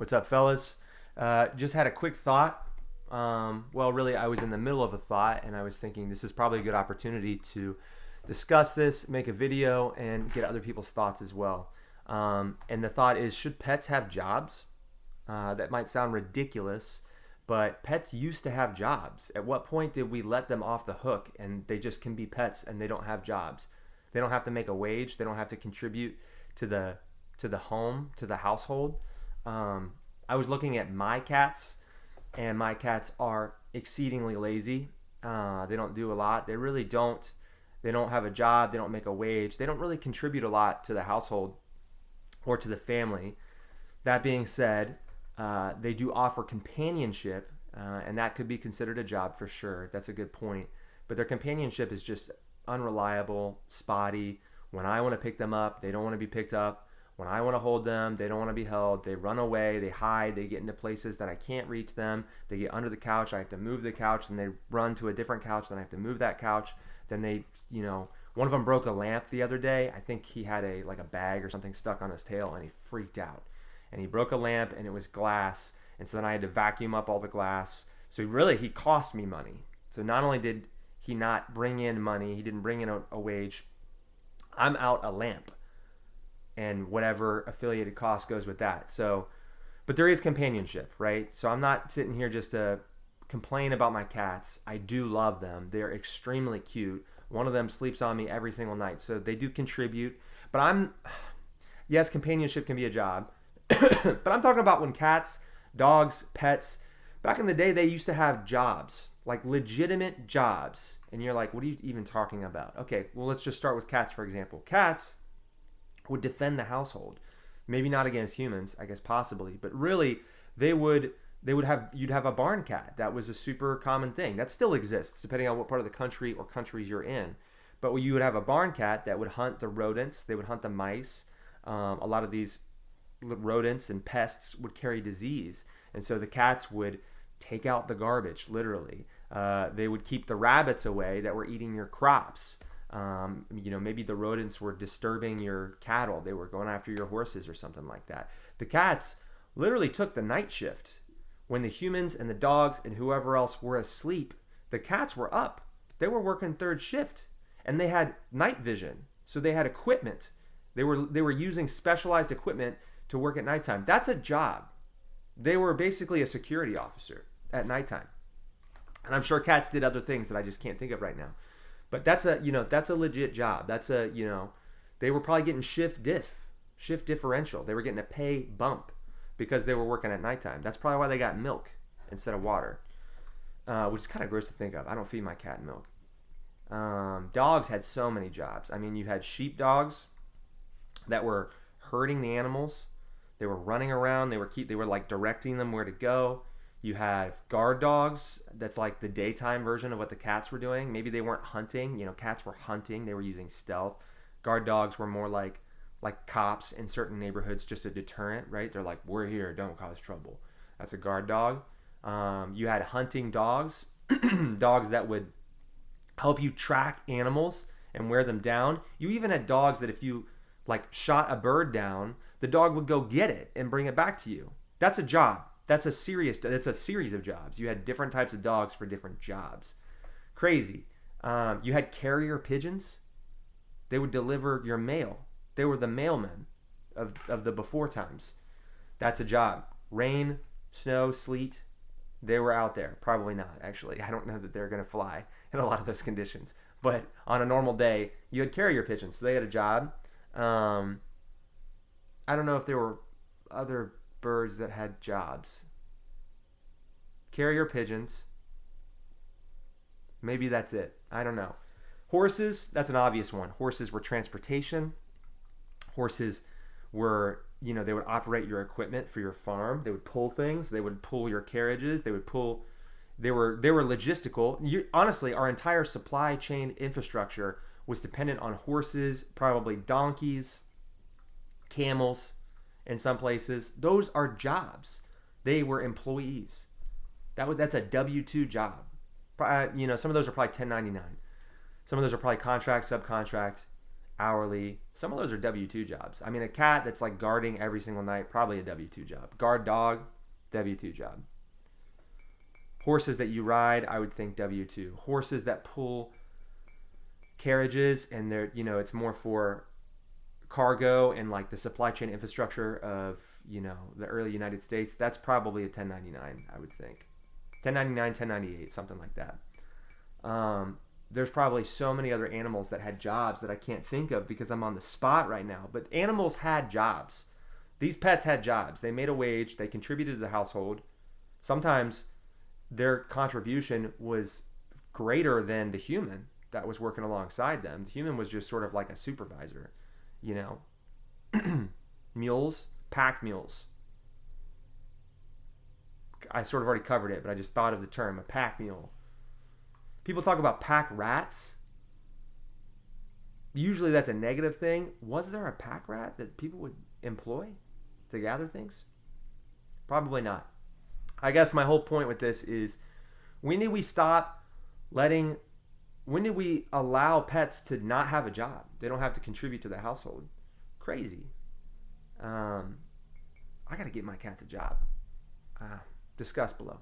What's up, fellas? Just had a quick thought. Well, really, I was in the middle of a thought, and I was thinking this is probably a good opportunity to discuss this, make a video, and get other people's thoughts as well. And the thought is, should pets have jobs? That might sound ridiculous, but pets used to have jobs. At what point did we let them off the hook and they just can be pets and they don't have jobs? They don't have to make a wage. They don't have to contribute to the home, to the household. I was looking at my cats, and my cats are exceedingly lazy. They don't do a lot. They really don't. They don't have a job. They don't make a wage. They don't really contribute a lot to the household or to the family. That being said, they do offer companionship, and that could be considered a job for sure. That's a good point. But their companionship is just unreliable, spotty. When I want to pick them up, they don't want to be picked up. When I want to hold them, they don't want to be held. They run away, they hide, they get into places that I can't reach them. They get under the couch, I have to move the couch, and they run to a different couch, then I have to move that couch. Then they, one of them broke a lamp the other day. I think he had a bag or something stuck on his tail, and he freaked out. And he broke a lamp, and it was glass, and so then I had to vacuum up all the glass. So he cost me money. So not only did he not bring in money, he didn't bring in a wage, I'm out a lamp. And whatever affiliated cost goes with that. So, but there is companionship, right? So I'm not sitting here just to complain about my cats. I do love them. They're extremely cute. One of them sleeps on me every single night. So they do contribute. But yes, companionship can be a job. But I'm talking about when cats, dogs, pets, back in the day, they used to have jobs, like legitimate jobs. And you're like, what are you even talking about? Okay, well, let's just start with cats, for example. Cats would defend the household, maybe not against humans, I guess possibly, but really you'd have a barn cat. That was a super common thing that still exists depending on what part of the country or countries you're in. But you would have a barn cat that would hunt the rodents, they would hunt the mice. A lot of these rodents and pests would carry disease, and so the cats would take out the garbage, literally. They would keep the rabbits away that were eating your crops. Maybe the rodents were disturbing your cattle. They were going after your horses or something like that. The cats literally took the night shift. When the humans and the dogs and whoever else were asleep, the cats were up. They were working third shift, and they had night vision. So they had equipment. They were using specialized equipment to work at nighttime. That's a job. They were basically a security officer at nighttime. And I'm sure cats did other things that I just can't think of right now. But that's a legit job. They were probably getting shift differential. They were getting a pay bump because they were working at nighttime. That's probably why they got milk instead of water, which is kind of gross to think of. I don't feed my cat milk. Dogs had so many jobs. I mean, you had sheep dogs that were herding the animals. They were running around. They were like directing them where to go. You have guard dogs. That's like the daytime version of what the cats were doing. Maybe they weren't hunting. Cats were hunting. They were using stealth. Guard dogs were more like cops in certain neighborhoods, just a deterrent, right? They're like, we're here. Don't cause trouble. That's a guard dog. You had hunting dogs, dogs that would help you track animals and wear them down. You even had dogs that if you shot a bird down, the dog would go get it and bring it back to you. That's a job. That's a series of jobs. You had different types of dogs for different jobs. Crazy. You had carrier pigeons. They would deliver your mail. They were the mailmen of the before times. That's a job. Rain, snow, sleet, they were out there. Probably not, actually. I don't know that they're going to fly in a lot of those conditions. But on a normal day, you had carrier pigeons, so they had a job. I don't know if there were other birds that had jobs. Carrier pigeons. Maybe that's it. I don't know. Horses, that's an obvious one. Horses were transportation. Horses were, they would operate your equipment for your farm. They would pull things. They would pull your carriages. They were logistical. Honestly, our entire supply chain infrastructure was dependent on horses, probably donkeys, camels. In some places, those are jobs. They were employees. That's a W-2 job. Some of those are probably 1099. Some of those are probably contract, subcontract, hourly. Some of those are W-2 jobs. I mean, a cat that's like guarding every single night, probably a W-2 job. Guard dog, W-2 job. Horses that you ride, I would think W-2. Horses that pull carriages and they're, it's more for cargo and like the supply chain infrastructure of, the early United States, that's probably a 1099, I would think. 1099, 1098, something like that. There's probably so many other animals that had jobs that I can't think of because I'm on the spot right now. But animals had jobs. These pets had jobs. They made a wage. They contributed to the household. Sometimes their contribution was greater than the human that was working alongside them. The human was just sort of like a supervisor, Mules, pack mules. I sort of already covered it, but I just thought of the term, a pack mule. People talk about pack rats. Usually that's a negative thing. Was there a pack rat that people would employ to gather things? Probably not. I guess my whole point with this is, when did we allow pets to not have a job? They don't have to contribute to the household. Crazy. I got to get my cats a job. Discuss below.